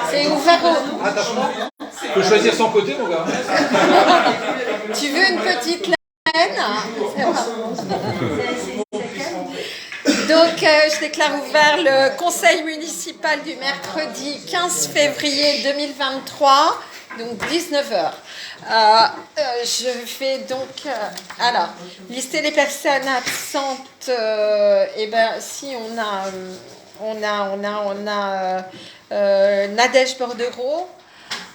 C'est ouvert au... Attachement. Tu peux choisir son côté, mon gars. Tu veux une petite laine? Donc, je déclare ouvert le conseil municipal du mercredi 15 février 2023, donc 19h. Je vais donc, alors, lister les personnes absentes. Eh ben, si on a Nadège Bordereau.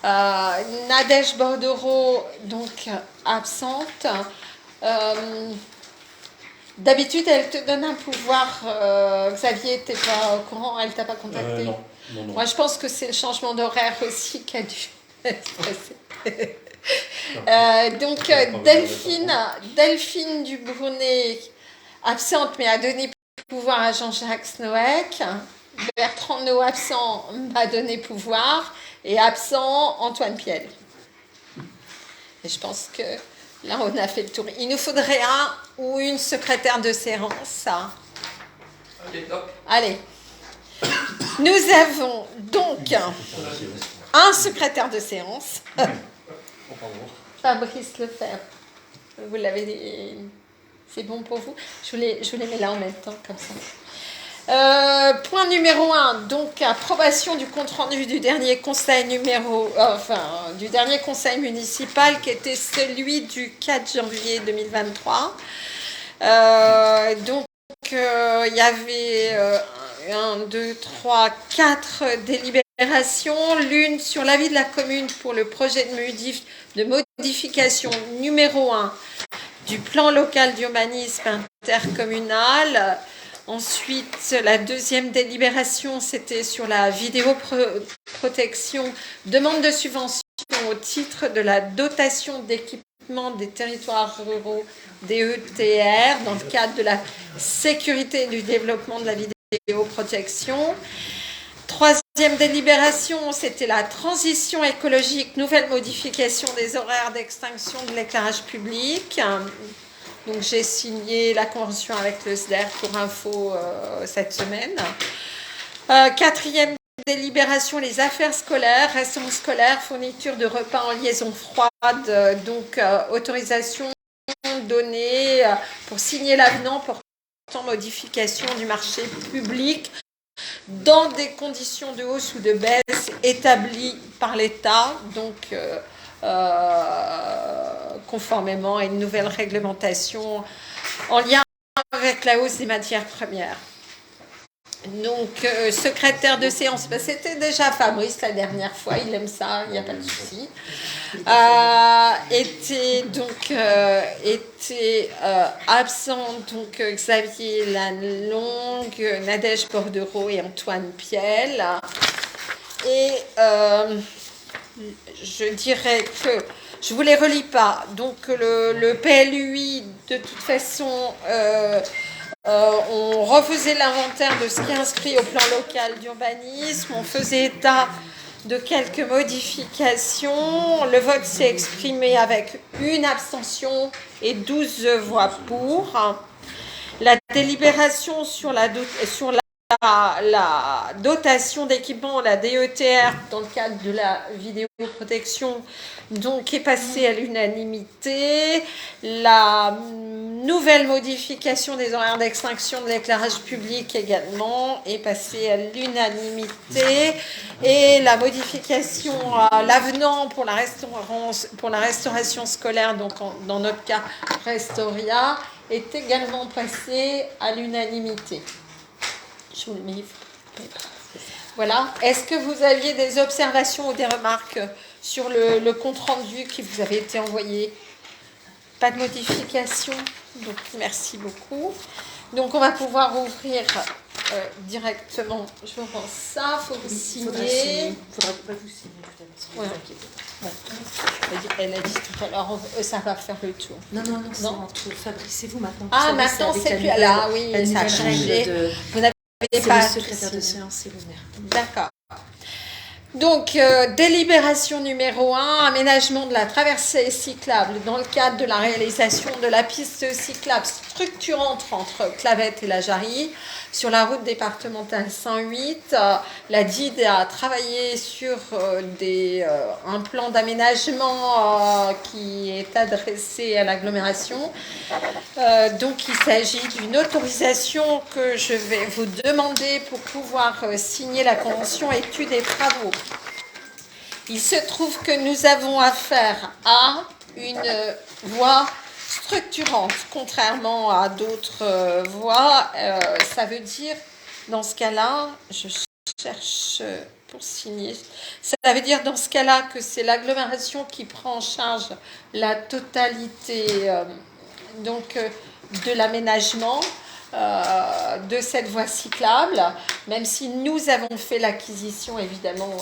Nadège Bordereau, donc absente. D'habitude, elle te donne un pouvoir. Xavier, t'es pas au courant, elle t'a pas contacté. Non. Moi, je pense que c'est le changement d'horaire aussi qui a dû stresser. Donc, Delphine Dubournet, absente, mais a donné pouvoir à Jean-Jacques Snoek. Bertrand No, absent, m'a donné pouvoir. Et absent, Antoine Piel. Et je pense que là, on a fait le tour. Il nous faudrait un ou une secrétaire de séance. Ok, top. Allez. Nous avons donc un secrétaire de séance. Fabrice Lefebvre. Vous l'avez dit. C'est bon pour vous? Je vous les mets là en même temps, comme ça. Point numéro 1, donc approbation du compte-rendu du dernier conseil du dernier conseil municipal qui était celui du 4 janvier 2023. Il y avait 4 délibérations, l'une sur l'avis de la commune pour le projet de modification numéro 1 du plan local d'urbanisme intercommunal. Ensuite, la deuxième délibération, c'était sur la vidéoprotection, demande de subvention au titre de la dotation d'équipement des territoires ruraux DETR dans le cadre de la sécurité et du développement de la vidéoprotection. Troisième délibération, c'était la transition écologique, nouvelle modification des horaires d'extinction de l'éclairage public. Donc, j'ai signé la convention avec le SDER pour info cette semaine. Quatrième délibération, les affaires scolaires, restaurants scolaires, fourniture de repas en liaison froide. Donc, autorisation donnée pour signer l'avenant portant modification du marché public dans des conditions de hausse ou de baisse établies par l'État. Donc, conformément à une nouvelle réglementation en lien avec la hausse des matières premières. Donc, secrétaire de séance, c'était déjà Fabrice la dernière fois, il aime ça, il n'y a pas de souci. Était absent, donc Xavier Lanlongue, Nadège Bordereau et Antoine Piel. Et je dirais que je ne vous les relis pas. Donc, le PLUI, de toute façon, on refaisait l'inventaire de ce qui est inscrit au plan local d'urbanisme. On faisait état de quelques modifications. Le vote s'est exprimé avec une abstention et 12 voix pour. La délibération sur la dotation d'équipement, la DETR, dans le cadre de la vidéoprotection, donc est passée à l'unanimité. La nouvelle modification des horaires d'extinction de l'éclairage public également est passée à l'unanimité. Et la modification, l'avenant pour la restauration scolaire, donc dans notre cas Restoria, est également passé à l'unanimité. Je vous le mets. Voilà. Est-ce que vous aviez des observations ou des remarques sur le compte-rendu qui vous avait été envoyé? Pas de modification. Donc, merci beaucoup. Donc, on va pouvoir ouvrir directement. Je vous rends ça. Il faut vous signer. Il ne faudra pas vous signer tout à l'heure. Ouais. Elle a dit tout à l'heure, ça va faire le tour. Non, c'est entre Fabrice et vous maintenant. Ah, maintenant, c'est plus là. Oui, ça a changé. Vous n'avez C'est pas le secrétaire de séance et le maire. D'accord. Donc, délibération numéro 1, aménagement de la traversée cyclable dans le cadre de la réalisation de la piste cyclable structurante entre Clavette et la Jarrie sur la route départementale 108. La DID a travaillé sur un plan d'aménagement qui est adressé à l'agglomération. Donc, il s'agit d'une autorisation que je vais vous demander pour pouvoir signer la convention études et travaux. Il se trouve que nous avons affaire à une voie structurante, contrairement à d'autres voies. Ça veut dire, dans ce cas-là, je cherche pour signer, ça veut dire dans ce cas-là que c'est l'agglomération qui prend en charge la totalité de l'aménagement de cette voie cyclable, même si nous avons fait l'acquisition évidemment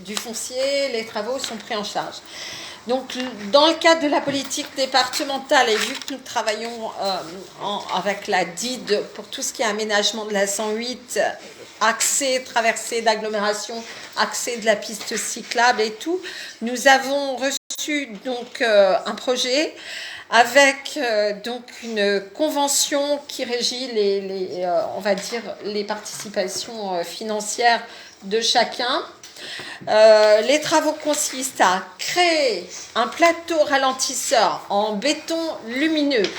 du foncier, les travaux sont pris en charge. Donc, dans le cadre de la politique départementale, et vu que nous travaillons avec la DID pour tout ce qui est aménagement de la 108, accès, traversée d'agglomération, accès de la piste cyclable et tout, nous avons reçu donc un projet avec donc une convention qui régit on va dire les participations financières de chacun. Les travaux consistent à créer un plateau ralentisseur en béton lumineux.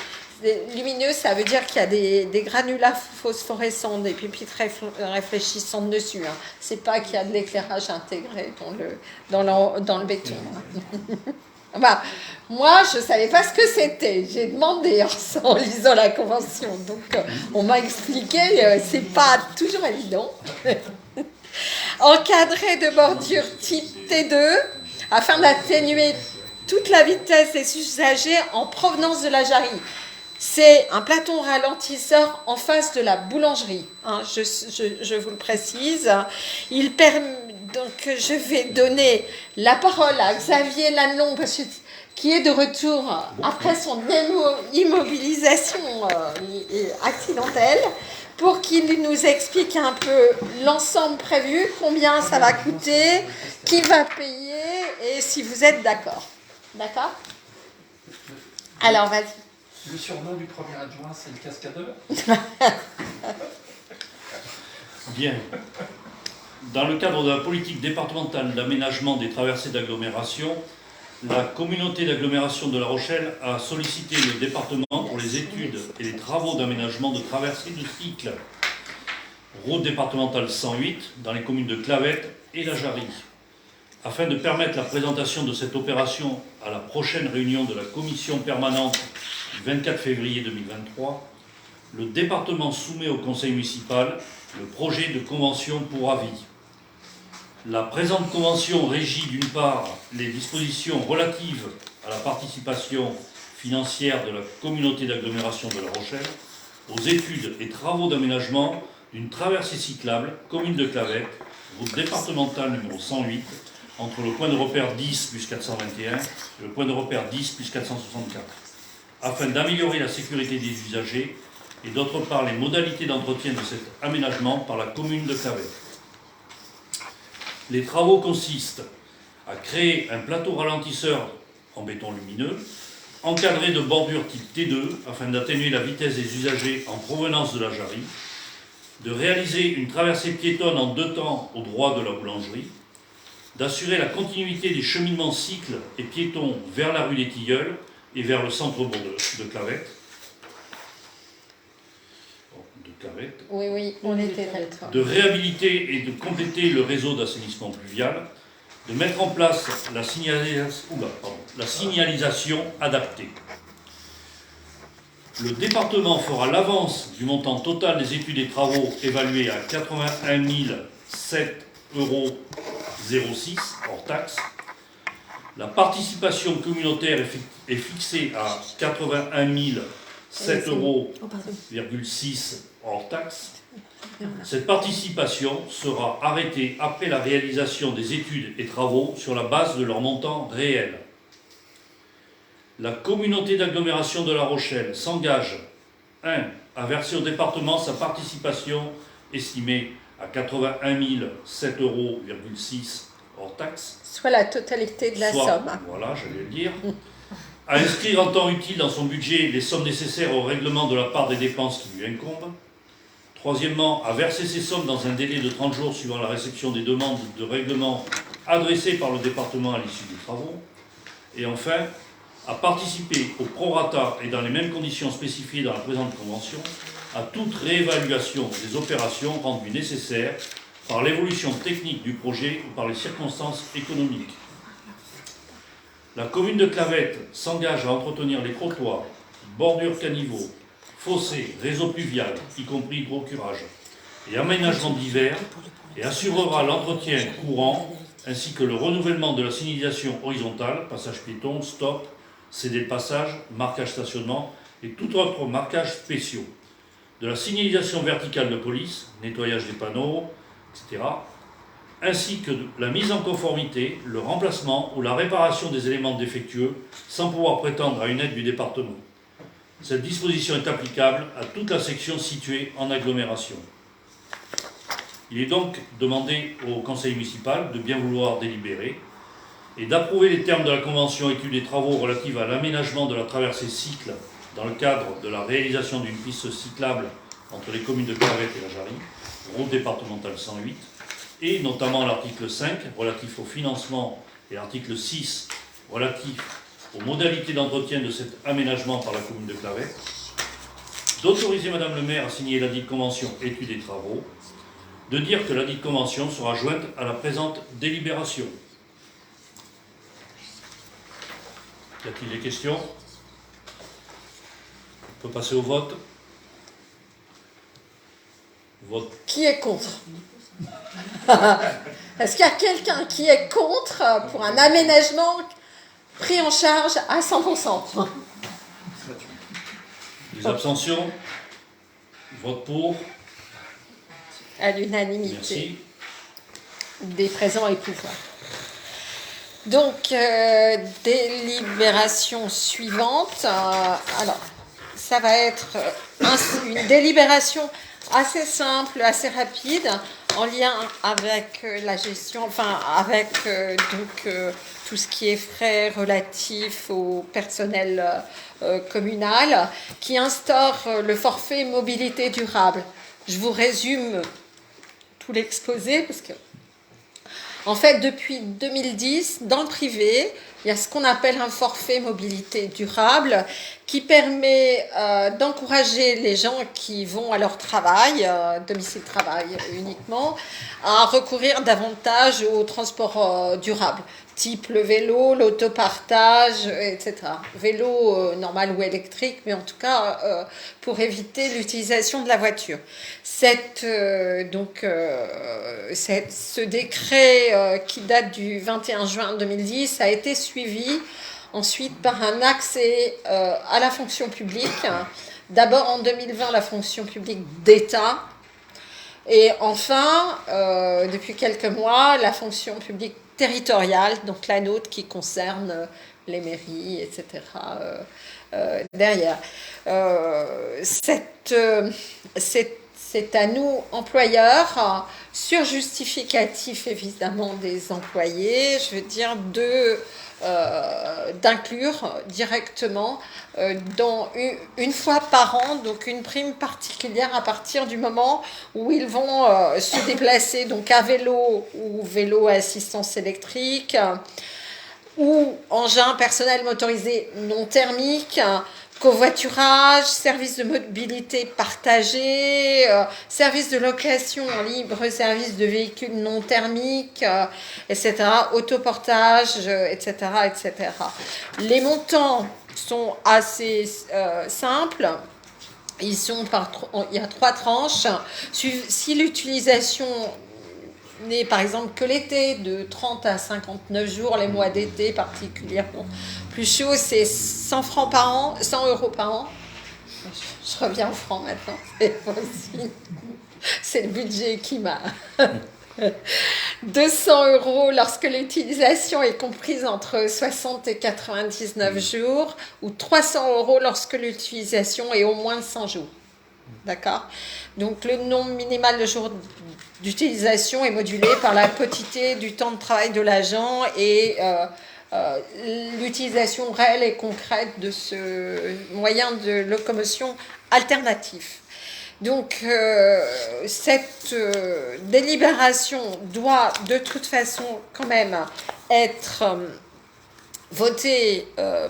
Lumineux, ça veut dire qu'il y a des granulats phosphorescents, des pépites réfléchissantes dessus. Hein. C'est pas qu'il y a de l'éclairage intégré dans le béton. Bah, moi, je ne savais pas ce que c'était. J'ai demandé en lisant la convention. Donc, on m'a expliqué, c'est pas toujours évident. Encadré de bordures type T2 afin d'atténuer toute la vitesse des usagers en provenance de la Jarrie. C'est un plateau ralentisseur en face de la boulangerie. Hein, je vous le précise. Il permet, donc, je vais donner la parole à Xavier Lannelon, qui est de retour après son immobilisation accidentelle, pour qu'il nous explique un peu l'ensemble prévu, combien ça va coûter, qui va payer et si vous êtes d'accord. D'accord ? Alors, vas-y. Le surnom du premier adjoint, c'est le cascadeur. Bien. Dans le cadre de la politique départementale d'aménagement des traversées d'agglomération, la communauté d'agglomération de La Rochelle a sollicité le département pour les études et les travaux d'aménagement de traversées de cycle. Route départementale 108 dans les communes de Clavette et la Jarrie. Afin de permettre la présentation de cette opération à la prochaine réunion de la commission permanente du 24 février 2023, le département soumet au conseil municipal le projet de convention pour avis. La présente convention régit d'une part les dispositions relatives à la participation financière de la communauté d'agglomération de La Rochelle aux études et travaux d'aménagement d'une traversée cyclable, commune de Clavette, route départementale numéro 108, entre le point de repère 10 plus 421 et le point de repère 10 plus 464, afin d'améliorer la sécurité des usagers et d'autre part les modalités d'entretien de cet aménagement par la commune de Clavette. Les travaux consistent à créer un plateau ralentisseur en béton lumineux, encadré de bordures type T2 afin d'atténuer la vitesse des usagers en provenance de la Jarrie, de réaliser une traversée piétonne en 2 temps au droit de la boulangerie, d'assurer la continuité des cheminements cycles et piétons vers la rue des Tilleuls et vers le centre-bourg de Clavette. Oui, on était d'accord. De réhabiliter et de compléter le réseau d'assainissement pluvial, de mettre en place la signalisation adaptée. Le département fera l'avance du montant total des études et travaux évalué à 81 007,06 € hors taxe. La participation communautaire est fixée à 81 007,06 € hors taxe. Cette participation sera arrêtée après la réalisation des études et travaux sur la base de leur montant réel. La communauté d'agglomération de La Rochelle s'engage 1. à verser au département sa participation estimée à 81 007,6 € hors taxe. Soit la totalité de la somme. Voilà, j'allais le dire. À inscrire en temps utile dans son budget les sommes nécessaires au règlement de la part des dépenses qui lui incombent. Troisièmement, à verser ces sommes dans un délai de 30 jours suivant la réception des demandes de règlement adressées par le département à l'issue des travaux. Et enfin, à participer au prorata et dans les mêmes conditions spécifiées dans la présente convention à toute réévaluation des opérations rendues nécessaires par l'évolution technique du projet ou par les circonstances économiques. La commune de Clavette s'engage à entretenir les trottoirs, bordures caniveaux, fossés, réseaux pluvial, y compris hydrocurage, et aménagements divers, et assurera l'entretien courant ainsi que le renouvellement de la signalisation horizontale, passage piéton, stop, cédé de passage, marquage stationnement et tout autre marquage spéciaux, de la signalisation verticale de police, nettoyage des panneaux, etc., ainsi que la mise en conformité, le remplacement ou la réparation des éléments défectueux sans pouvoir prétendre à une aide du département. Cette disposition est applicable à toute la section située en agglomération. Il est donc demandé au conseil municipal de bien vouloir délibérer et d'approuver les termes de la convention étude des travaux relative à l'aménagement de la traversée cycle dans le cadre de la réalisation d'une piste cyclable entre les communes de Clavette et la Jarrie, route départementale 108, et notamment l'article 5 relatif au financement et l'article 6 relatif aux modalités d'entretien de cet aménagement par la commune de Clavette, d'autoriser Madame le maire à signer la dite convention étude des travaux, de dire que la dite convention sera jointe à la présente délibération. Y a-t-il des questions? On peut passer au vote. Vote. Qui est contre? Est-ce qu'il y a quelqu'un qui est contre pour un aménagement pris en charge à 100%? Des abstentions? Vote pour. À l'unanimité. Merci. Des présents et pouvoirs. Donc, délibération suivante. Alors, ça va être une délibération assez simple, assez rapide, en lien avec la gestion, enfin avec tout ce qui est frais relatifs au personnel communal, qui instaure le forfait mobilité durable. Je vous résume tout l'exposé, parce que en fait, depuis 2010, dans le privé, il y a ce qu'on appelle un forfait mobilité durable qui permet d'encourager les gens qui vont à leur travail, domicile-travail uniquement, à recourir davantage au transport durable, type le vélo, l'autopartage, etc. Vélo normal ou électrique, mais en tout cas pour éviter l'utilisation de la voiture. Ce décret qui date du 21 juin 2010 a été suivi ensuite par un accès à la fonction publique. D'abord en 2020, la fonction publique d'État. Et enfin, depuis quelques mois, la fonction publique territoriale, donc la nôtre qui concerne les mairies, etc. Derrière. C'est à nous, employeurs, sur justificatif évidemment des employés, je veux dire, d'inclure directement une fois par an, donc une prime particulière à partir du moment où ils vont se déplacer donc à vélo ou vélo à assistance électrique ou engin personnel motorisé non thermique, covoiturage, service de mobilité partagé, service de location en libre, service de véhicules non thermiques, etc., autoportage, etc., etc. Les montants sont assez simples. Il y a 3 tranches. Si l'utilisation n'est par exemple que l'été, de 30 à 59 jours, les mois d'été particulièrement plus chaud, c'est 100 francs par an, 100 euros par an. Je reviens en francs maintenant, c'est le budget qui m'a... 200 euros lorsque l'utilisation est comprise entre 60 et 99 jours, ou 300 euros lorsque l'utilisation est au moins 100 jours. D'accord? Donc le nombre minimal de jours d'utilisation est modulé par la quotité du temps de travail de l'agent et l'utilisation réelle et concrète de ce moyen de locomotion alternatif. Donc cette délibération doit de toute façon quand même être votée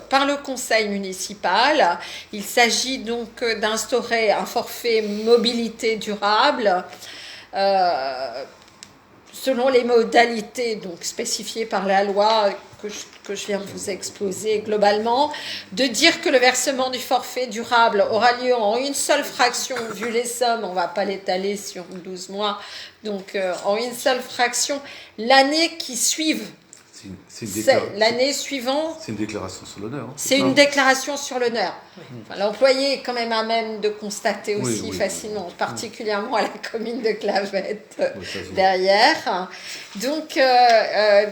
par le conseil municipal. Il s'agit donc d'instaurer un forfait mobilité durable selon les modalités donc spécifiées par la loi que je viens de vous exposer globalement, de dire que le versement du forfait durable aura lieu en une seule fraction, vu les sommes, on ne va pas l'étaler sur 12 mois, donc en une seule fraction, l'année qui suive. L'année suivante. C'est une déclaration sur l'honneur. Hein, c'est une déclaration sur l'honneur. Enfin, l'employé est quand même à même de constater aussi facilement, particulièrement à la commune de Clavette derrière. Donc,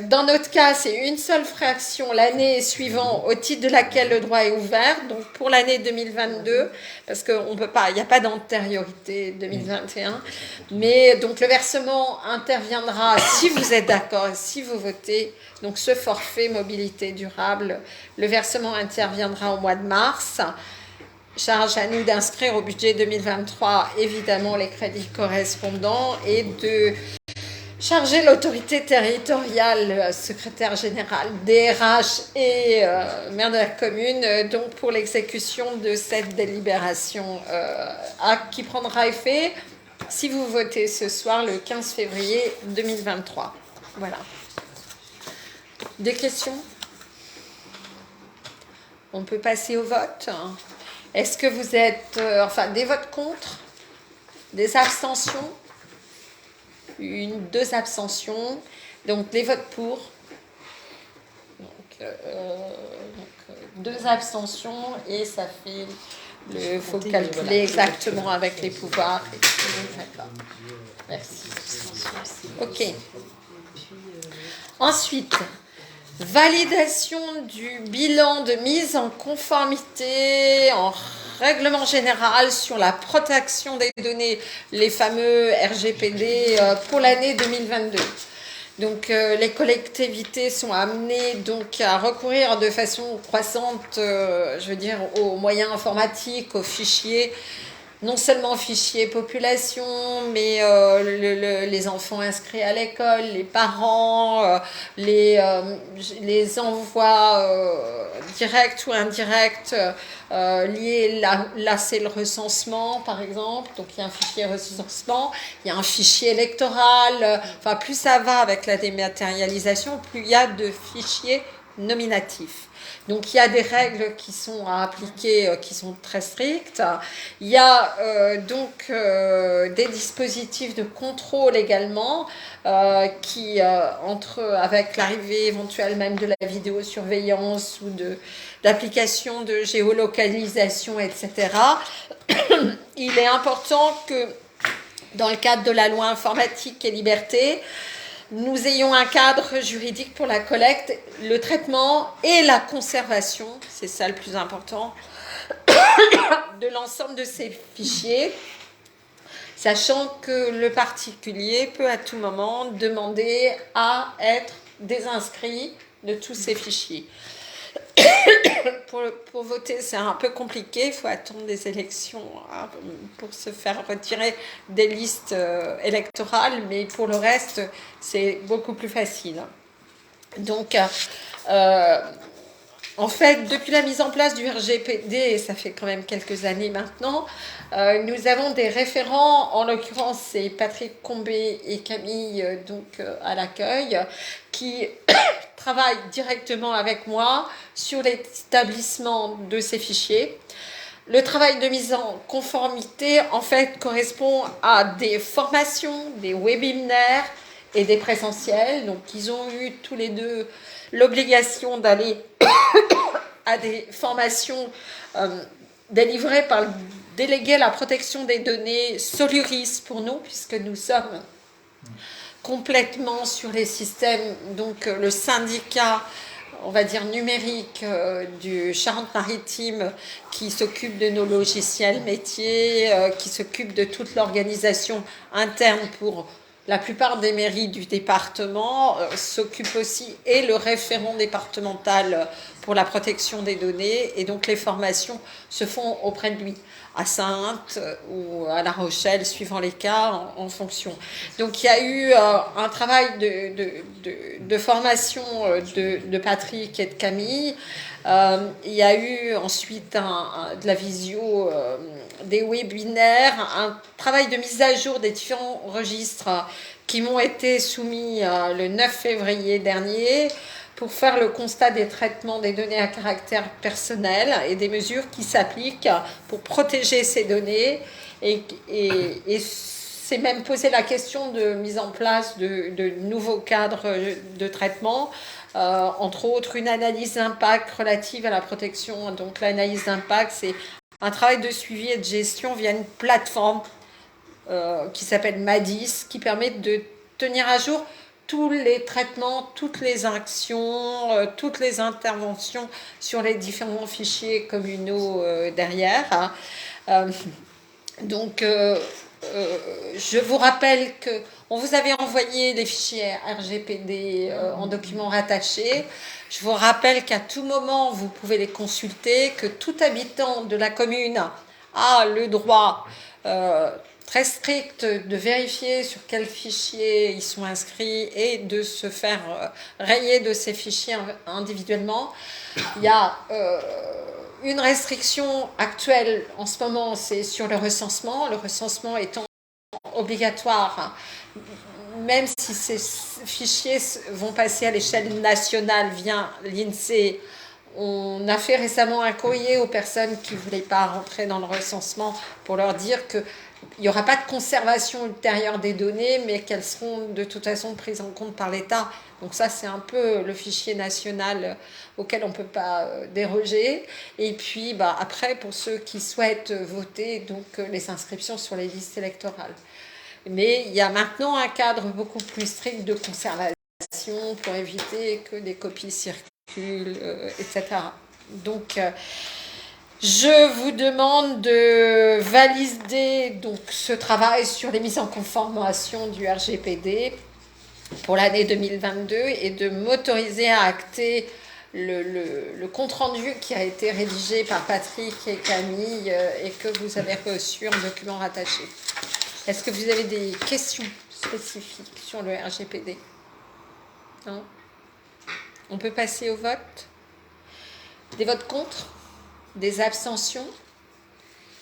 dans notre cas, c'est une seule fraction l'année suivante au titre de laquelle le droit est ouvert. Donc, pour l'année 2022, parce qu'on peut pas, il n'y a pas d'antériorité 2021. Mais donc, le versement interviendra si vous êtes d'accord, si vous votez. Donc ce forfait mobilité durable, le versement interviendra au mois de mars. Charge à nous d'inscrire au budget 2023 évidemment les crédits correspondants et de charger l'autorité territoriale, secrétaire général, DRH et maire de la commune, donc pour l'exécution de cette délibération qui prendra effet si vous votez ce soir le 15 février 2023. Voilà. Des questions? On peut passer au vote. Est-ce que vous êtes... des votes contre? Des abstentions? 2 abstentions. Donc, les votes pour. Donc 2 abstentions et ça fait... Il faut calculer exactement avec les pouvoirs. D'accord. Merci. OK. Ensuite... validation du bilan de mise en conformité en règlement général sur la protection des données, les fameux RGPD pour l'année 2022. Donc les collectivités sont amenées donc à recourir de façon croissante, aux moyens informatiques, aux fichiers. Non seulement fichiers population, mais les enfants inscrits à l'école, les parents, les envois directs ou indirects liés. Là, c'est le recensement, par exemple. Donc, il y a un fichier recensement, il y a un fichier électoral. Enfin, plus ça va avec la dématérialisation, plus il y a de fichiers nominatifs. Donc, il y a des règles qui sont à appliquer, qui sont très strictes. Il y a des dispositifs de contrôle également qui, avec l'arrivée éventuelle même de la vidéosurveillance ou d'applications de géolocalisation, etc., il est important que, dans le cadre de la loi informatique et liberté, nous ayons un cadre juridique pour la collecte, le traitement et la conservation, c'est ça le plus important, de l'ensemble de ces fichiers, sachant que le particulier peut à tout moment demander à être désinscrit de tous ces fichiers. Pour voter, c'est un peu compliqué, il faut attendre des élections pour se faire retirer des listes électorales, mais pour le reste, c'est beaucoup plus facile. Donc, en fait, depuis la mise en place du RGPD, et ça fait quand même quelques années maintenant, nous avons des référents, en l'occurrence c'est Patrick Combé et Camille à l'accueil, qui travaillent directement avec moi sur l'établissement de ces fichiers. Le travail de mise en conformité, en fait, correspond à des formations, des webinaires et des présentiels. Donc, ils ont eu tous les deux l'obligation d'aller à des formations délivrées par le délégué à la protection des données Soluris pour nous, puisque nous sommes complètement sur les systèmes, donc le syndicat on va dire, numérique du Charente-Maritime qui s'occupe de nos logiciels métiers, qui s'occupe de toute l'organisation interne pour la plupart des mairies du département, s'occupe aussi, et le référent départemental pour la protection des données, et donc les formations se font auprès de lui, à Saintes ou à La Rochelle, suivant les cas, en fonction. Donc il y a eu un travail de formation de Patrick et de Camille. Il y a eu ensuite de la visio, des webinaires, un travail de mise à jour des différents registres qui m'ont été soumis le 9 février dernier pour faire le constat des traitements des données à caractère personnel et des mesures qui s'appliquent pour protéger ces données. Et c'est même posé la question de mise en place de nouveaux cadres de traitement, entre autres une analyse d'impact relative à la protection. Donc l'analyse d'impact, c'est un travail de suivi et de gestion via une plateforme qui s'appelle MADIS, qui permet de tenir à jour tous les traitements, toutes les actions, toutes les interventions sur les différents fichiers communaux derrière. Donc, je vous rappelle qu'on vous avait envoyé les fichiers RGPD en documents rattachés. Je vous rappelle qu'à tout moment, vous pouvez les consulter, que tout habitant de la commune a le droit très strict de vérifier sur quels fichiers ils sont inscrits et de se faire rayer de ces fichiers individuellement. Il y a une restriction actuelle en ce moment, c'est sur le recensement étant obligatoire, même si ces fichiers vont passer à l'échelle nationale via l'INSEE. On a fait récemment un courrier aux personnes qui ne voulaient pas rentrer dans le recensement pour leur dire qu'il n'y aura pas de conservation ultérieure des données, mais qu'elles seront de toute façon prises en compte par l'État. Donc ça, c'est un peu le fichier national auquel on ne peut pas déroger. Et puis après, pour ceux qui souhaitent voter, donc les inscriptions sur les listes électorales. Mais il y a maintenant un cadre beaucoup plus strict de conservation pour éviter que des copies circulent, etc. Donc, je vous demande de valider donc, ce travail sur les mises en conformation du RGPD pour l'année 2022 et de m'autoriser à acter le compte-rendu qui a été rédigé par Patrick et Camille et que vous avez reçu en document rattaché. Est-ce que vous avez des questions spécifiques sur le RGPD? Non? On peut passer au vote. Des votes contre? Des abstentions?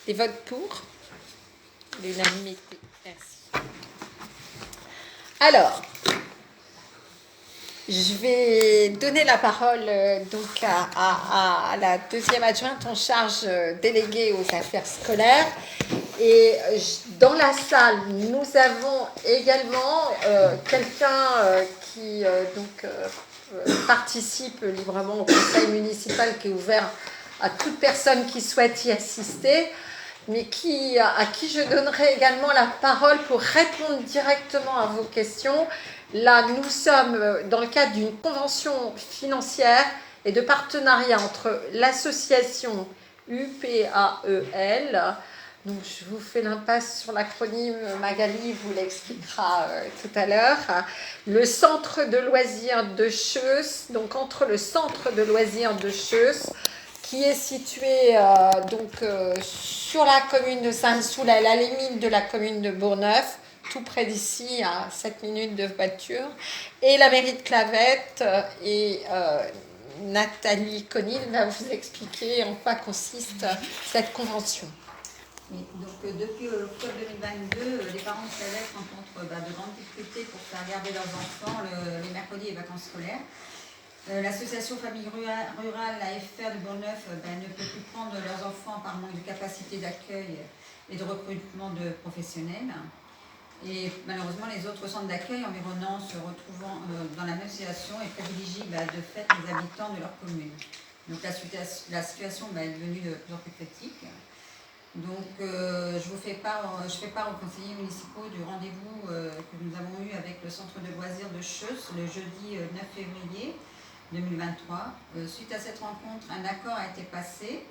Des votes pour? L'unanimité. Merci. Alors, je vais donner la parole donc à la deuxième adjointe en charge déléguée aux affaires scolaires. Et dans la salle, nous avons également quelqu'un qui participe librement au conseil municipal qui est ouvert à toute personne qui souhaite y assister, mais à qui je donnerai également la parole pour répondre directement à vos questions. Là, nous sommes dans le cadre d'une convention financière et de partenariat entre l'association UPAEL. Donc, je vous fais l'impasse sur l'acronyme, Magali vous l'expliquera tout à l'heure. Le centre de loisirs de Cheusse, donc entre le centre de loisirs de Cheusse, qui est situé sur la commune de Sainte-Soule, à la limite de la commune de Bourgneuf, tout près d'ici, à 7 minutes de voiture, et la mairie de Clavette, et Nathalie Conil va vous expliquer en quoi consiste cette convention. Oui, donc depuis octobre 2022, les parents de Clavette rencontrent de grandes difficultés pour faire garder leurs enfants les mercredis et vacances scolaires. L'association Famille Rurale, la FR de Bourgneuf, ne peut plus prendre leurs enfants par manque de capacité d'accueil et de recrutement de professionnels. Et malheureusement, les autres centres d'accueil environnants se retrouvant dans la même situation et privilégient de fait les habitants de leur commune. Donc la situation est devenue de plus en plus critique. Donc je fais part aux conseillers municipaux du rendez-vous que nous avons eu avec le centre de loisirs de Cheusse le jeudi 9 février 2023. Suite à cette rencontre, un accord a été passé.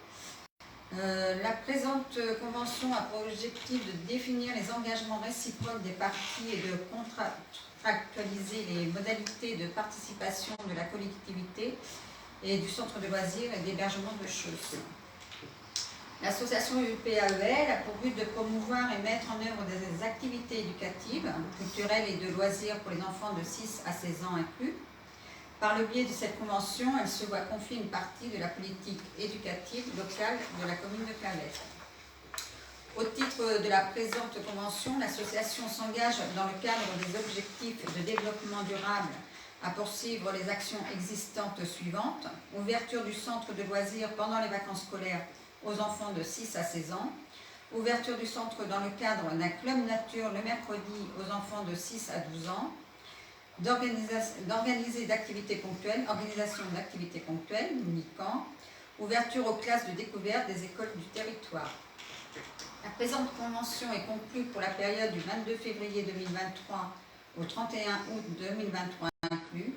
La présente convention a pour objectif de définir les engagements réciproques des parties et de contractualiser les modalités de participation de la collectivité et du centre de loisirs et d'hébergement de Chausse. L'association UPAEL a pour but de promouvoir et mettre en œuvre des activités éducatives, culturelles et de loisirs pour les enfants de 6 à 16 ans inclus. Par le biais de cette convention, elle se voit confier une partie de la politique éducative locale de la commune de Clavette. Au titre de la présente convention, l'association s'engage dans le cadre des objectifs de développement durable à poursuivre les actions existantes suivantes: ouverture du centre de loisirs pendant les vacances scolaires aux enfants de 6 à 16 ans, ouverture du centre dans le cadre d'un club nature le mercredi aux enfants de 6 à 12 ans, d'organiser d'activités ponctuelles, organisation d'activités ponctuelles, mini-camp, ouverture aux classes de découverte des écoles du territoire. La présente convention est conclue pour la période du 22 février 2023 au 31 août 2023 inclus.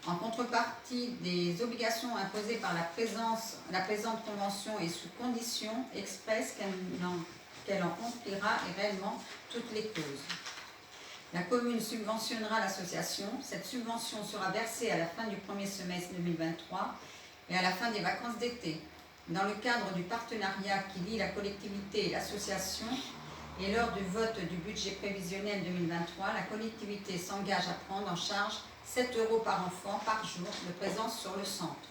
En contrepartie des obligations imposées par la présente convention et sous condition expresse qu'elle en complira et réellement toutes les clauses. La commune subventionnera l'association. Cette subvention sera versée à la fin du premier semestre 2023 et à la fin des vacances d'été. Dans le cadre du partenariat qui lie la collectivité et l'association et lors du vote du budget prévisionnel 2023, la collectivité s'engage à prendre en charge 7 € par enfant par jour de présence sur le centre.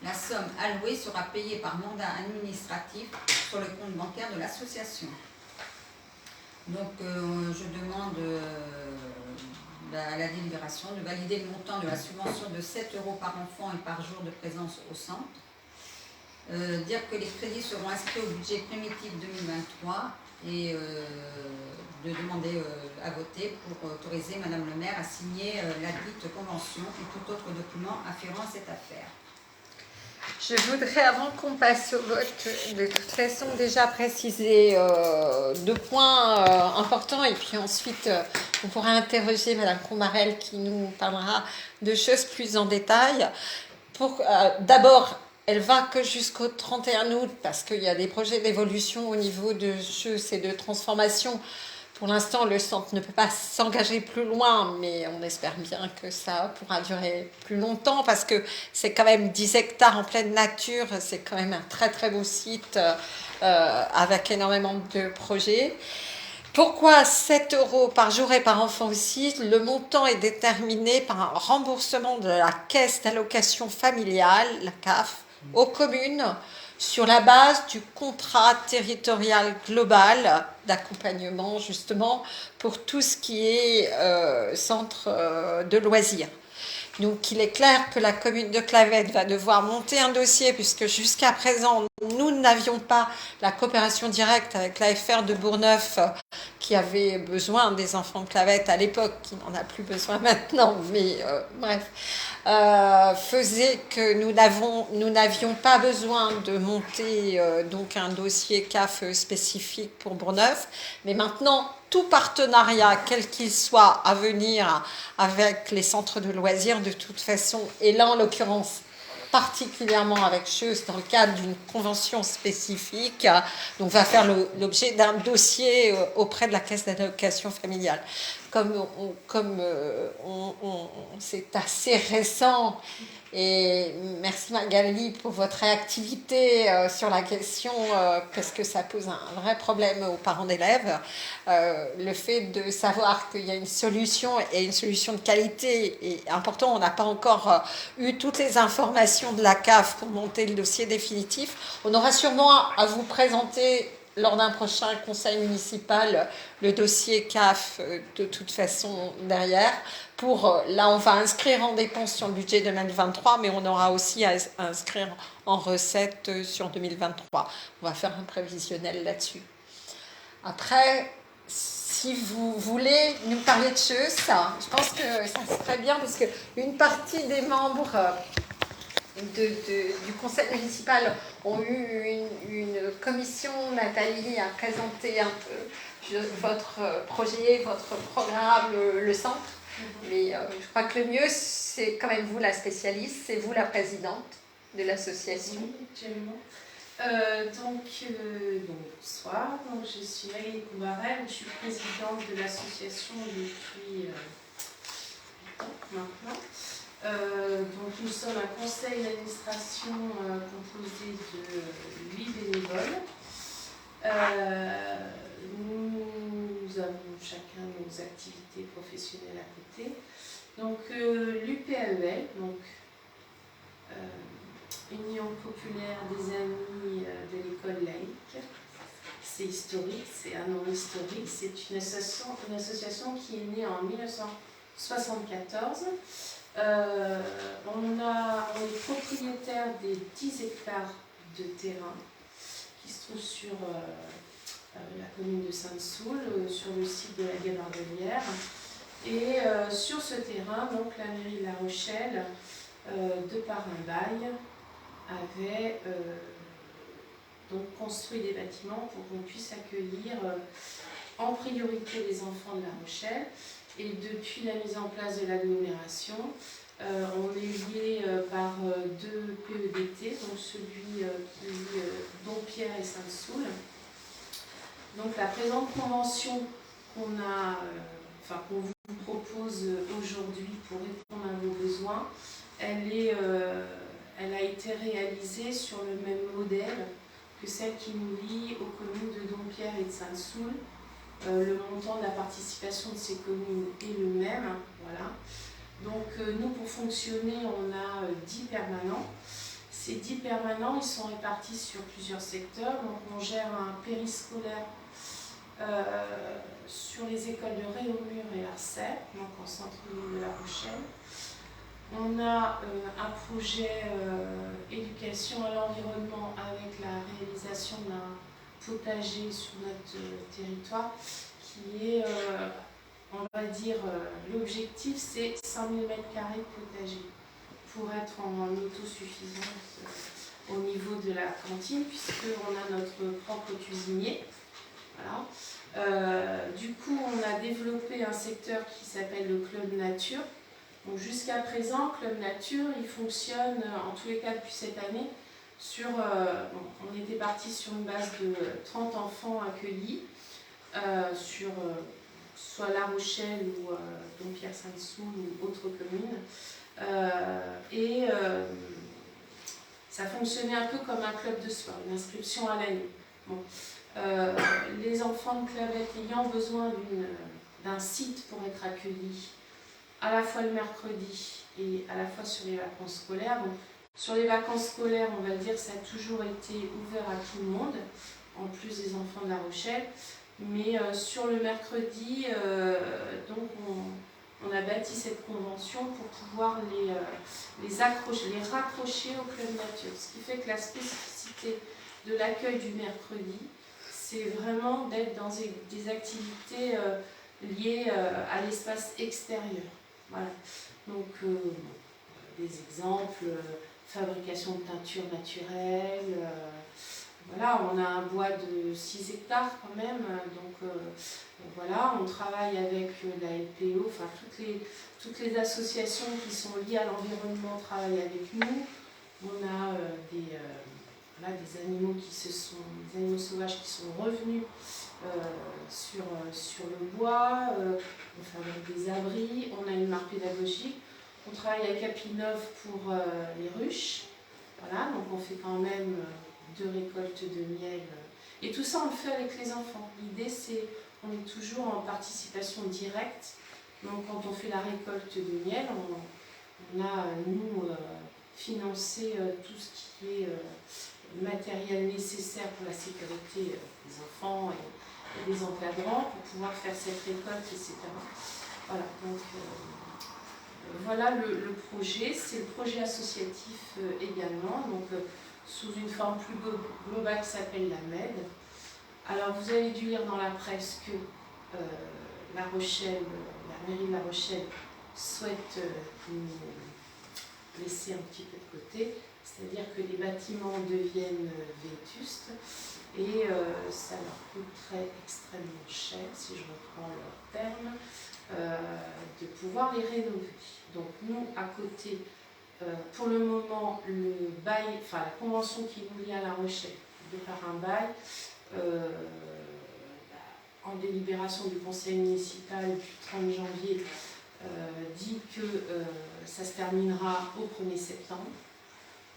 La somme allouée sera payée par mandat administratif sur le compte bancaire de l'association. Donc je demande à la délibération de valider le montant de la subvention de 7 € par enfant et par jour de présence au centre. Dire que les crédits seront inscrits au budget primitif 2023 et de demander à voter pour autoriser Madame le maire à signer la dite convention et tout autre document afférent à cette affaire. Je voudrais, avant qu'on passe au vote, de toute façon déjà préciser 2 points importants et puis ensuite on pourra interroger Madame Combarel qui nous parlera de choses plus en détail. D'abord, elle va que jusqu'au 31 août parce qu'il y a des projets d'évolution au niveau de jeux et de transformation. Pour l'instant, le centre ne peut pas s'engager plus loin, mais on espère bien que ça pourra durer plus longtemps parce que c'est quand même 10 hectares en pleine nature. C'est quand même un très très beau site avec énormément de projets. Pourquoi 7 € par jour et par enfant aussi? Le montant est déterminé par un remboursement de la caisse d'allocation familiale, la CAF, aux communes sur la base du contrat territorial global d'accompagnement justement pour tout ce qui est centre de loisirs. Donc il est clair que la commune de Clavette va devoir monter un dossier puisque jusqu'à présent nous n'avions pas la coopération directe avec l'AFR de Bourgneuf qui avait besoin des enfants de Clavette à l'époque, qui n'en a plus besoin maintenant, mais bref, faisait que nous n'avions pas besoin de monter donc un dossier CAF spécifique pour Bourgneuf, mais maintenant tout partenariat, quel qu'il soit, à venir avec les centres de loisirs de toute façon, et là en l'occurrence particulièrement avec Chausse dans le cadre d'une convention spécifique, donc va faire l'objet d'un dossier auprès de la caisse d'allocation familiale. Comme c'est assez récent, et merci Magali pour votre réactivité sur la question, parce que ça pose un vrai problème aux parents d'élèves, le fait de savoir qu'il y a une solution et une solution de qualité est important. On n'a pas encore eu toutes les informations de la CAF pour monter le dossier définitif. On aura sûrement à vous présenter lors d'un prochain conseil municipal le dossier CAF de toute façon derrière. Là, on va inscrire en dépenses sur le budget 2023, mais on aura aussi à inscrire en recettes sur 2023. On va faire un prévisionnel là-dessus. Après, si vous voulez nous parler de choses, je pense que ça serait bien parce qu'une partie des membres du conseil municipal ont eu une commission. Nathalie a présenté un peu votre projet, votre programme, le centre. Mais je crois que le mieux, c'est quand même vous la spécialiste, c'est vous la présidente de l'association. Oui, actuellement. Bonsoir. Donc, je suis Magali Coubarel, je suis présidente de l'association depuis 8 ans maintenant. Donc, nous sommes un conseil d'administration composé de 8 bénévoles. Nous avons chacun nos activités professionnelles à côté. Donc, l'UPAEL, donc Union populaire des amis de l'école laïque. C'est historique, c'est un nom historique. C'est une association qui est née en 1974. On est propriétaire des 10 hectares de terrain qui se trouvent sur la commune de Sainte-Soule, sur le site de la Gabardelière. Et sur ce terrain, donc, la mairie de La Rochelle, de par un bail, avait donc construit des bâtiments pour qu'on puisse accueillir en priorité les enfants de La Rochelle. Et depuis la mise en place de l'agglomération, on est lié par 2 PEDT, donc celui qui lie Dompierre et Sainte-Soule. Donc la présente convention qu'on vous propose aujourd'hui pour répondre à vos besoins, elle a été réalisée sur le même modèle que celle qui nous lie aux communes de Dompierre et de Sainte-Soule. Le montant de la participation de ces communes est le même. Voilà. Donc nous, pour fonctionner, on a 10 permanents. Ces 10 permanents, ils sont répartis sur plusieurs secteurs. Donc on gère un périscolaire sur les écoles de Réaumur et Arcet, donc en centre-ville de La Rochelle. On a un projet éducation à l'environnement avec la réalisation d'un potager sur notre territoire qui est, on va dire, l'objectif c'est 100 000 m² de potager pour être en autosuffisance au niveau de la cantine puisqu'on a notre propre cuisinier. Voilà. Du coup, on a développé un secteur qui s'appelle le Club Nature. Donc jusqu'à présent, Club Nature, il fonctionne en tous les cas depuis cette année sur, on était parti sur une base de 30 enfants accueillis sur soit La Rochelle ou Dompierre-Sainte-Soule ou autres communes. Ça fonctionnait un peu comme un club de sport, une inscription à l'année. Bon. Les enfants de Clavette ayant besoin d'un site pour être accueillis à la fois le mercredi et à la fois sur les vacances scolaires. Donc, sur les vacances scolaires, on va dire, ça a toujours été ouvert à tout le monde, en plus des enfants de La Rochelle. Mais sur le mercredi, donc on a bâti cette convention pour pouvoir les raccrocher au Club Nature. Ce qui fait que la spécificité de l'accueil du mercredi, c'est vraiment d'être dans des activités liées à l'espace extérieur. Voilà. Donc, des exemples, fabrication de teinture naturelle. Voilà, on a un bois de 6 hectares quand même. Donc, voilà, on travaille avec la LPO, enfin toutes les associations qui sont liées à l'environnement travaillent avec nous. On a des animaux des animaux sauvages qui sont revenus sur le bois, on fabrique des abris, on a une marque pédagogique, on travaille avec Apinov pour les ruches, voilà, donc on fait quand même 2 récoltes de miel, et tout ça on le fait avec les enfants. L'idée c'est, on est toujours en participation directe, donc quand on fait la récolte de miel, on a nous financé tout ce qui est matériel nécessaire pour la sécurité des enfants et des encadrants pour pouvoir faire cette récolte, etc. Voilà, donc voilà le projet. C'est le projet associatif également, donc sous une forme plus globale qui s'appelle la MED. Alors vous avez dû lire dans la presse que La Rochelle, la mairie de La Rochelle souhaite nous laisser un petit peu de côté. C'est-à-dire que les bâtiments deviennent vétustes et ça leur coûterait extrêmement cher, si je reprends leurs termes. de pouvoir les rénover. Donc nous, à côté, pour le moment, le bail, enfin la convention qui nous lie à La Rochelle, de par un bail, en délibération du conseil municipal du 30 janvier, dit que ça se terminera au 1er septembre,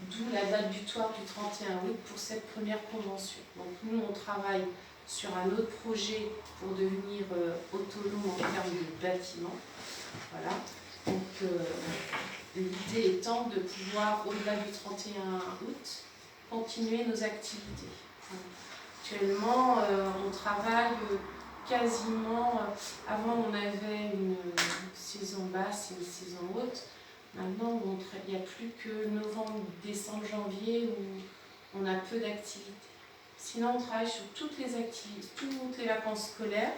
d'où la date butoir du 31 août pour cette première convention. Donc nous, on travaille sur un autre projet pour devenir autonome en termes de bâtiment. Voilà. Donc l'idée étant de pouvoir, au-delà du 31 août, continuer nos activités. Actuellement, on travaille quasiment, avant on avait une saison basse et une saison haute. Maintenant, il n'y a plus que novembre, décembre, janvier où on a peu d'activités. Sinon, on travaille sur toutes les activités, toutes les vacances scolaires.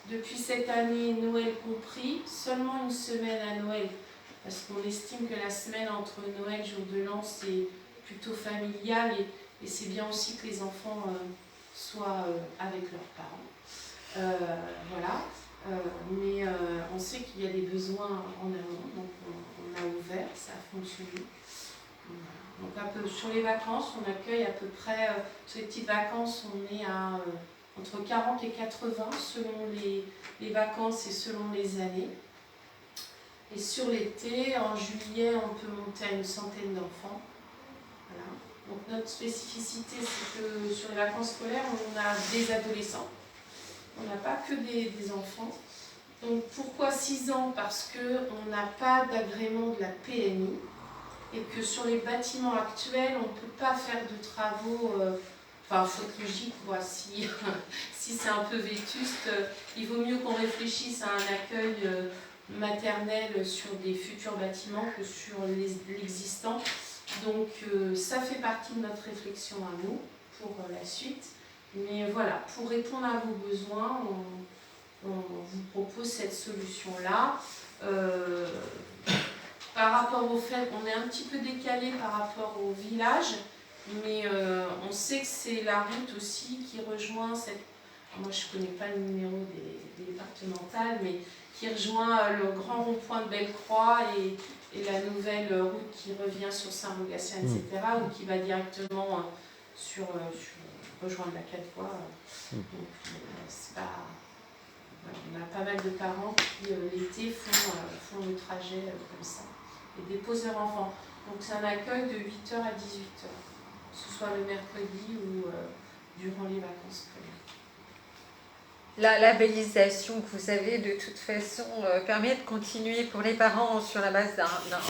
Depuis cette année, Noël compris, seulement une semaine à Noël, parce qu'on estime que la semaine entre Noël et Jour de l'An, c'est plutôt familial et c'est bien aussi que les enfants soient avec leurs parents. Voilà. Mais on sait qu'il y a des besoins en amont, donc on a ouvert, ça a fonctionné. Donc un peu sur les vacances, on accueille à peu près, sur les petites vacances, on est à entre 40 et 80 selon les vacances et selon les années. Et sur l'été, en juillet, on peut monter à une centaine d'enfants. Voilà. Donc notre spécificité, c'est que sur les vacances scolaires, on a des adolescents. On n'a pas que des enfants. Donc pourquoi 6 ans? Parce qu'on n'a pas d'agrément de la PMI et que sur les bâtiments actuels, on ne peut pas faire de travaux, enfin il faut être logique, quoi. Si c'est un peu vétuste, il vaut mieux qu'on réfléchisse à un accueil maternel sur des futurs bâtiments que sur l'existant. Donc ça fait partie de notre réflexion à nous pour la suite. Mais voilà, pour répondre à vos besoins, on vous propose cette solution-là. Par rapport au fait, on est un petit peu décalé par rapport au village, mais on sait que c'est la route aussi qui rejoint cette... Moi, je ne connais pas le numéro des départementales, mais qui rejoint le grand rond-point de Bellecroix et la nouvelle route qui revient sur Saint-Rogatien, etc., ou qui va directement sur rejoindre la 4 voies. Donc, c'est pas... On a pas mal de parents qui, l'été, font le trajet comme ça et déposent leurs enfants. Donc, c'est un accueil de 8h à 18h, que ce soit le mercredi ou durant les vacances scolaires. La labellisation que vous avez, de toute façon, permet de continuer pour les parents sur la base d'un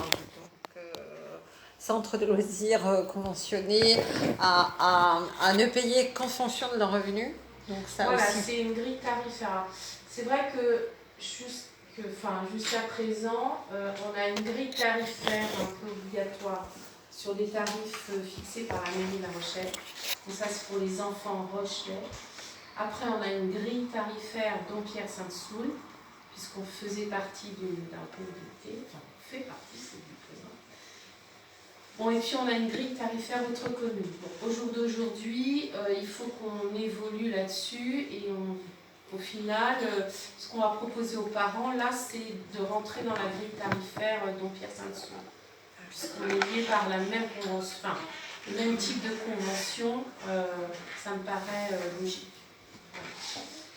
centre de loisirs conventionné à ne payer qu'en fonction de leurs revenus. Donc ça voilà, aussi. C'est une grille tarifaire. C'est vrai que jusqu'à présent, on a une grille tarifaire un peu obligatoire sur des tarifs fixés par la mairie de La Rochelle. Donc ça, c'est pour les enfants rochelais. Après, on a une grille tarifaire Dompierre-Sainte-Soule, puisqu'on faisait partie d'un pôle d'été, enfin, on fait partie, c'est du présent. Bon, et puis on a une grille tarifaire autre commune. Bon, au jour d'aujourd'hui, il faut qu'on évolue là-dessus et au final, ce qu'on va proposer aux parents, là, c'est de rentrer dans la grille tarifaire Dompierre-Sainte-Soule, puisqu'on est lié par la même convention, enfin, le même type de convention, ça me paraît logique.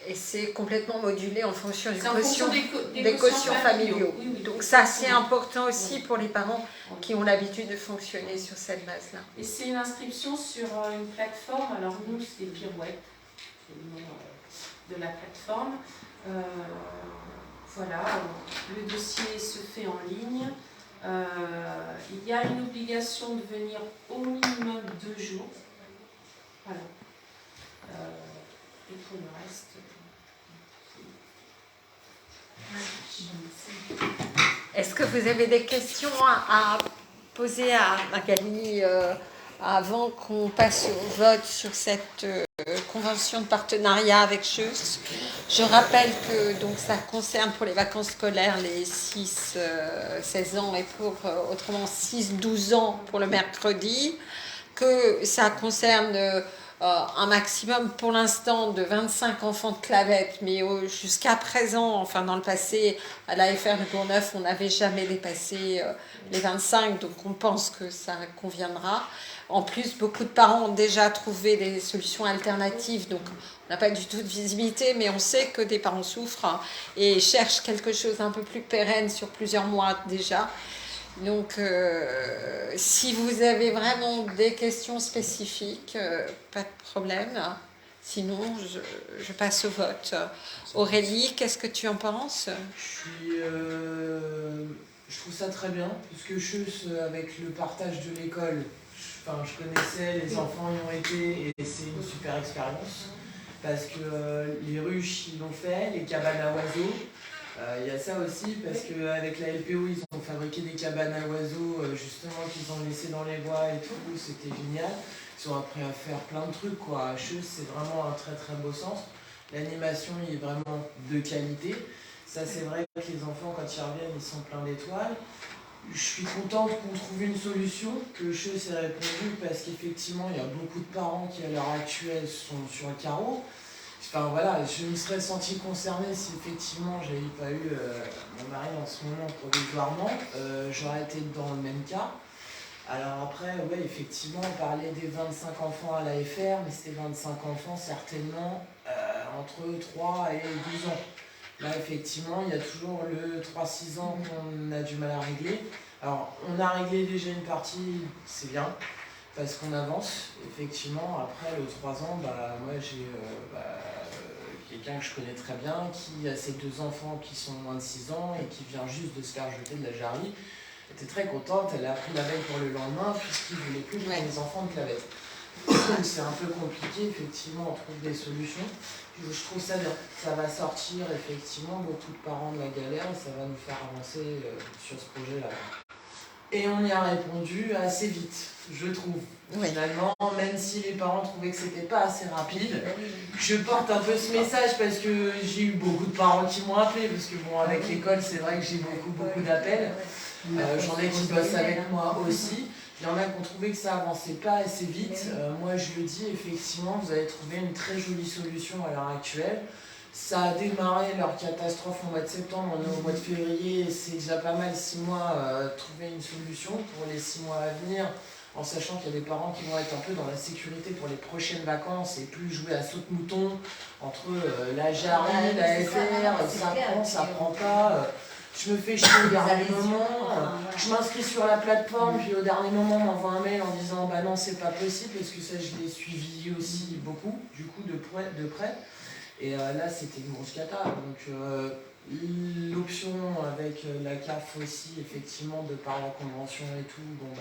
Et c'est complètement modulé en fonction des quotients quotients familiaux. Oui, oui, donc ça, c'est important aussi pour les parents qui ont l'habitude de fonctionner sur cette base-là. Et c'est une inscription sur une plateforme. Alors nous, c'est Pirouette, c'est le nom de la plateforme. Voilà, le dossier se fait en ligne. Il y a une obligation de venir au minimum 2 jours. Voilà. Et pour le reste... Est-ce que vous avez des questions à poser à Magali avant qu'on passe au vote sur cette convention de partenariat avec CHUS? Je rappelle que donc, ça concerne pour les vacances scolaires les 6-16 ans et pour autrement 6-12 ans pour le mercredi, que ça concerne un maximum pour l'instant de 25 enfants de Clavette, mais jusqu'à présent, enfin dans le passé, à l'AFR de Bourgneuf, on n'avait jamais dépassé les 25, donc on pense que ça conviendra. En plus, beaucoup de parents ont déjà trouvé des solutions alternatives, donc on n'a pas du tout de visibilité, mais on sait que des parents souffrent et cherchent quelque chose un peu plus pérenne sur plusieurs mois déjà. Donc, si vous avez vraiment des questions spécifiques, pas de problème. Sinon, je passe au vote. Aurélie, qu'est-ce que tu en penses? Je trouve ça très bien, parce que avec le partage de l'école, je connaissais, les enfants y ont été, et c'est une super expérience. Parce que les ruches, ils l'ont fait, les cabanes à oiseaux. Il y a ça aussi, parce qu'avec la LPO, ils ont fabriqué des cabanes à oiseaux, justement, qu'ils ont laissé dans les bois et tout, c'était génial. Ils sont appris à faire plein de trucs, quoi. HE, c'est vraiment un très très beau centre. L'animation est vraiment de qualité. Ça, c'est vrai que les enfants, quand ils reviennent, ils sont pleins d'étoiles. Je suis contente qu'on trouve une solution, que HE s'est répondu, parce qu'effectivement, il y a beaucoup de parents qui, à l'heure actuelle, sont sur le carreau. Enfin voilà, je me serais sentie concernée si effectivement j'avais pas eu mon mari en ce moment provisoirement, j'aurais été dans le même cas. Alors après, ouais, effectivement, on parlait des 25 enfants à l'AFR, mais c'était 25 enfants certainement entre 3 et 12 ans. Là, effectivement, il y a toujours le 3-6 ans qu'on a du mal à régler. Alors, on a réglé déjà une partie, c'est bien, parce qu'on avance. Effectivement, après le 3 ans, moi j'ai quelqu'un que je connais très bien qui a ses 2 enfants qui sont moins de 6 ans et qui vient juste de se faire jeter de la jarrie. Elle était très contente, elle a pris la veille pour le lendemain puisqu'il ne voulait plus prendre les enfants de Clavette. Donc c'est un peu compliqué, effectivement, on trouve des solutions. Je trouve ça bien, ça va sortir effectivement beaucoup de parents de la galère et ça va nous faire avancer sur ce projet-là. Et on y a répondu assez vite, je trouve. Oui. Finalement, même si les parents trouvaient que c'était pas assez rapide, je porte un peu ce message parce que j'ai eu beaucoup de parents qui m'ont appelé, parce que bon, avec l'école, c'est vrai que j'ai beaucoup d'appels. J'en ai qui bossent avec moi aussi. Il y en a qui ont trouvé que ça avançait pas assez vite. Moi, je le dis, effectivement, vous avez trouvé une très jolie solution à l'heure actuelle. Ça a démarré leur catastrophe au mois de septembre, on est au mois de février, c'est déjà pas mal 6 mois trouver une solution pour les 6 mois à venir, en sachant qu'il y a des parents qui vont être un peu dans la sécurité pour les prochaines vacances et plus jouer à saute-mouton entre la jarrie, la FR, ça prend, ça prend pas. Je me fais chier au dernier moment, je m'inscris sur la plateforme, puis au dernier moment on m'envoie un mail en disant bah non c'est pas possible, parce que ça je l'ai suivi aussi beaucoup, du coup de près. Et là, c'était une grosse cata. Donc, l'option avec la CAF aussi, effectivement, de par la convention et tout, bon,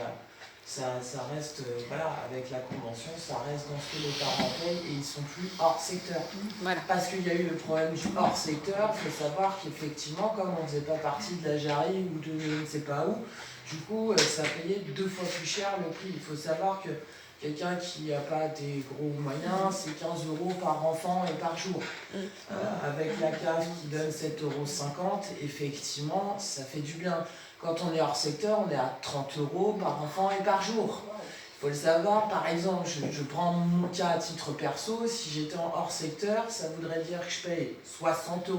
ça reste, voilà, avec la convention, ça reste dans ce que les parents payent et ils sont plus hors secteur. Voilà. Parce qu'il y a eu le problème du hors secteur, il faut savoir qu'effectivement, comme on ne faisait pas partie de la jarrie ou de je ne sais pas où, du coup, ça payait 2 fois plus cher le prix. Il faut savoir que quelqu'un qui n'a pas des gros moyens, c'est 15 € par enfant et par jour. Avec la CAF qui donne 7,50 €, effectivement, ça fait du bien. Quand on est hors secteur, on est à 30 € par enfant et par jour. Il faut le savoir, par exemple, je prends mon cas à titre perso, si j'étais en hors secteur, ça voudrait dire que je paye 60 €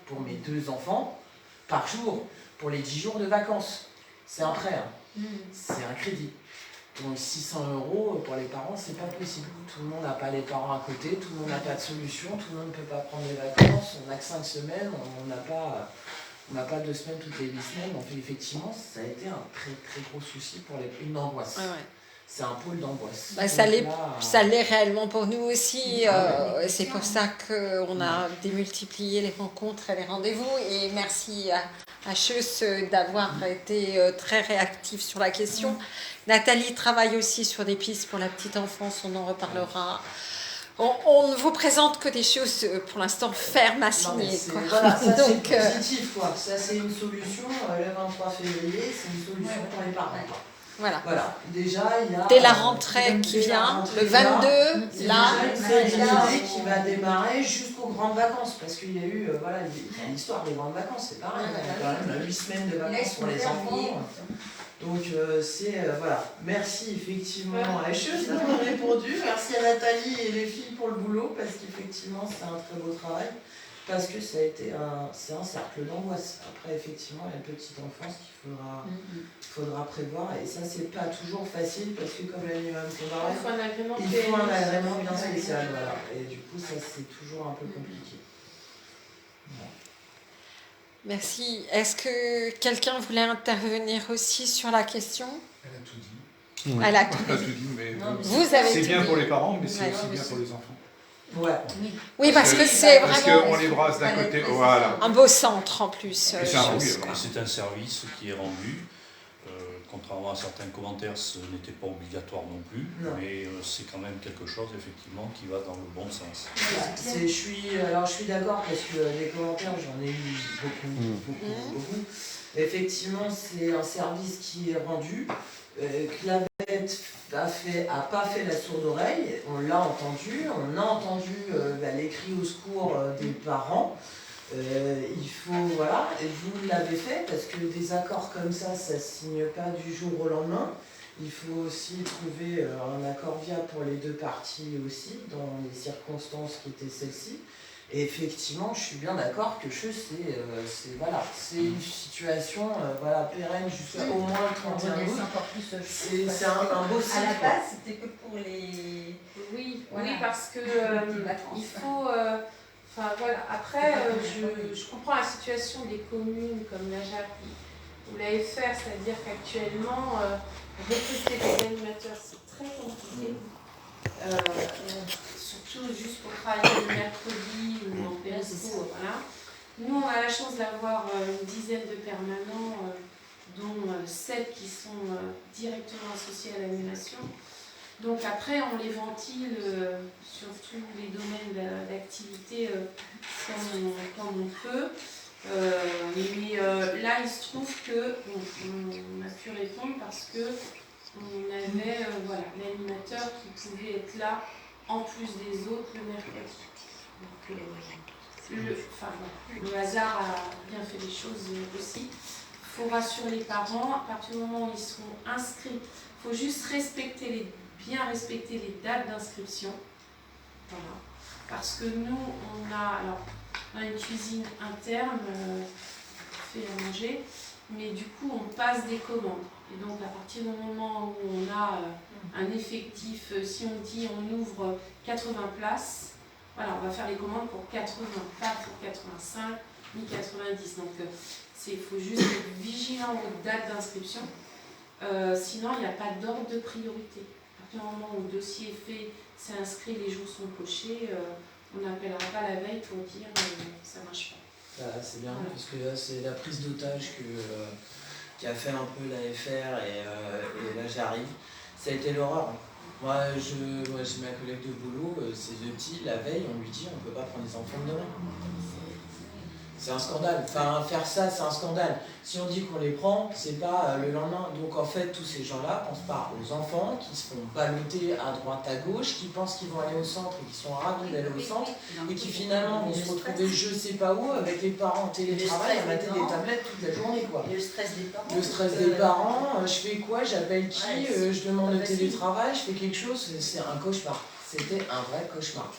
pour mes 2 enfants par jour, pour les 10 jours de vacances. C'est un prêt, hein. C'est un crédit. Donc 600 € pour les parents, c'est pas possible. Tout le monde n'a pas les parents à côté, tout le monde n'a pas de solution, tout le monde ne peut pas prendre les vacances, on n'a que 5 semaines, on n'a pas 2 semaines toutes les 8 semaines. Donc effectivement, ça a été un très très gros souci pour une angoisse. Ouais. C'est un pôle d'angoisse. Ça l'est réellement pour nous aussi. C'est pour ça qu'on a démultiplié les rencontres et les rendez-vous. Et merci à HE d'avoir été très réactif sur la question. Nathalie travaille aussi sur des pistes pour la petite enfance, on en reparlera. On ne vous présente que des choses pour l'instant fermes à signer. Voilà, ça c'est positif, quoi. Ça c'est une solution. Le 23 février, c'est une solution pour les parents. Voilà. Voilà, déjà il y a... Dès la rentrée qui dès la vient, rentrée le qui vient, 22, c'est là, déjà une série qui va démarrer jusqu'aux grandes vacances, parce qu'il y a eu, voilà, il y a l'histoire des grandes vacances, c'est pareil, il y a quand même 8 semaines de vacances pour les enfants. Donc voilà, merci effectivement à HES d'avoir répondu, merci à Nathalie et les filles pour le boulot, parce qu'effectivement c'est un très beau travail, parce que ça a été c'est un cercle d'angoisse. Après effectivement il y a une petite enfance qu'il faudra prévoir, et ça c'est pas toujours facile, parce que comme l'a dit Mme Combaré, Il faut un agrément il faut un agrément bien spécial, voilà, et du coup ça c'est toujours un peu compliqué. Voilà. merci. Est-ce que quelqu'un voulait intervenir aussi sur la question? Elle a tout dit. Elle a tout Elle a tout dit, mais Vous avez c'est tout bien dit. pour les parents, mais c'est Ouais, aussi non, bien mais pour les enfants. Ouais. Oui, parce que c'est Parce vraiment qu'on les brasse d'un côté, voilà. un beau centre en plus. Et c'est un oui, Et c'est un service qui est rendu. Contrairement à certains commentaires, ce n'était pas obligatoire non plus, mais c'est quand même quelque chose effectivement qui va dans le bon sens. Je suis d'accord, parce que les commentaires, j'en ai eu beaucoup. Effectivement, c'est un service qui est rendu. Clavette a pas fait la sourde oreille, on l'a entendu, on a entendu les cris au secours des parents. Il faut, voilà, et vous l'avez fait, parce que des accords comme ça ne signe pas du jour au lendemain. Il faut aussi trouver un accord viable pour les deux parties aussi, dans les circonstances qui étaient celles-ci. Et effectivement, je suis bien d'accord que c'est une situation pérenne jusqu'au moins le 31 août. C'est un beau cycle. À la base, c'était que pour les... Oui, Voilà. oui, parce que il faut... voilà. Après, je comprends la situation des communes comme la JAP ou la FR, c'est-à-dire qu'actuellement, recruter des animateurs, c'est très compliqué. Surtout juste pour travailler le mercredi ou en périsco, voilà. Nous, on a la chance d'avoir une dizaine de permanents, dont 7 qui sont directement associés à l'animation. Donc après, on les ventile sur tous les domaines d'activité comme on peut. Mais là, il se trouve qu'on a pu répondre parce qu'on avait l'animateur qui pouvait être là en plus des autres le mercredi. Donc, le hasard a bien fait les choses aussi. Il faut rassurer les parents, à partir du moment où ils seront inscrits, il faut juste bien respecter les dates d'inscription. Voilà. Parce que nous, on a une cuisine interne, fait à manger, mais du coup, on passe des commandes. Et donc, à partir du moment où on a un effectif, si on dit on ouvre 80 places, voilà, on va faire les commandes pour 80, pas pour 85 ni 90. Donc, il faut juste être vigilant aux dates d'inscription. Sinon, il n'y a pas d'ordre de priorité. À partir du moment où le dossier est fait, c'est inscrit, les jours sont cochés, on n'appellera pas la veille pour dire ça ne marche pas. C'est bien, parce que là, c'est la prise d'otage qui a fait un peu la FR et là j'arrive. Ça a été l'horreur. Moi, j'ai ma collègue de boulot, ses deux petits, la veille, on lui dit on ne peut pas prendre les enfants de demain. C'est un scandale. Enfin, faire ça, c'est un scandale. Si on dit qu'on les prend, c'est pas le lendemain. Donc en fait, tous ces gens-là pensent pas aux enfants qui se font balloter à droite, à gauche, qui pensent qu'ils vont aller au centre et qui sont ravis d'aller au centre, et qui finalement vont se retrouver je sais pas où avec les parents en télétravail à mater des tablettes toute la journée, quoi. Et le stress des parents. Le stress des parents, je fais quoi, j'appelle qui, je demande le télétravail, je fais quelque chose, c'est un cauchemar. C'était un vrai cauchemar.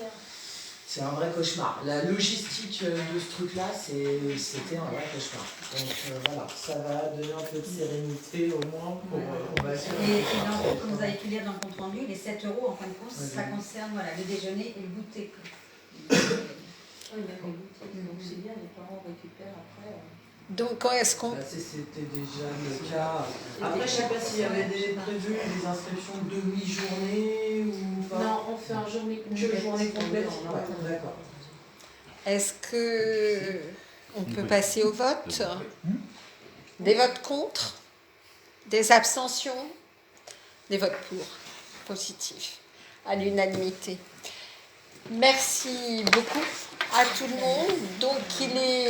C'est un vrai cauchemar. La logistique de ce truc-là, c'était un vrai cauchemar. Donc voilà, ça va donner un peu de sérénité au moins pour... on va dire, et donc, comme vous avez pu lire dans le compte rendu, les 7 € en fin de compte, ça concerne le déjeuner et le goûter. Oui, mais le goûter, donc c'est bien, les parents récupèrent après. Donc, est-ce qu'on... C'était déjà le cas. Après, je ne sais pas s'il y avait prévu des inscriptions de demi-journée ou pas. Non, on fait un journée complète. Que journée complète, d'accord. Est-ce que on peut passer au vote? Des votes contre? Des abstentions? Des votes pour? Positifs. À l'unanimité. Merci beaucoup. à tout le monde. Donc il est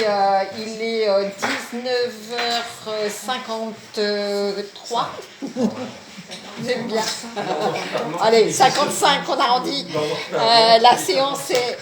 19h53. J'aime bien. Allez, 55, on arrondit. La séance est...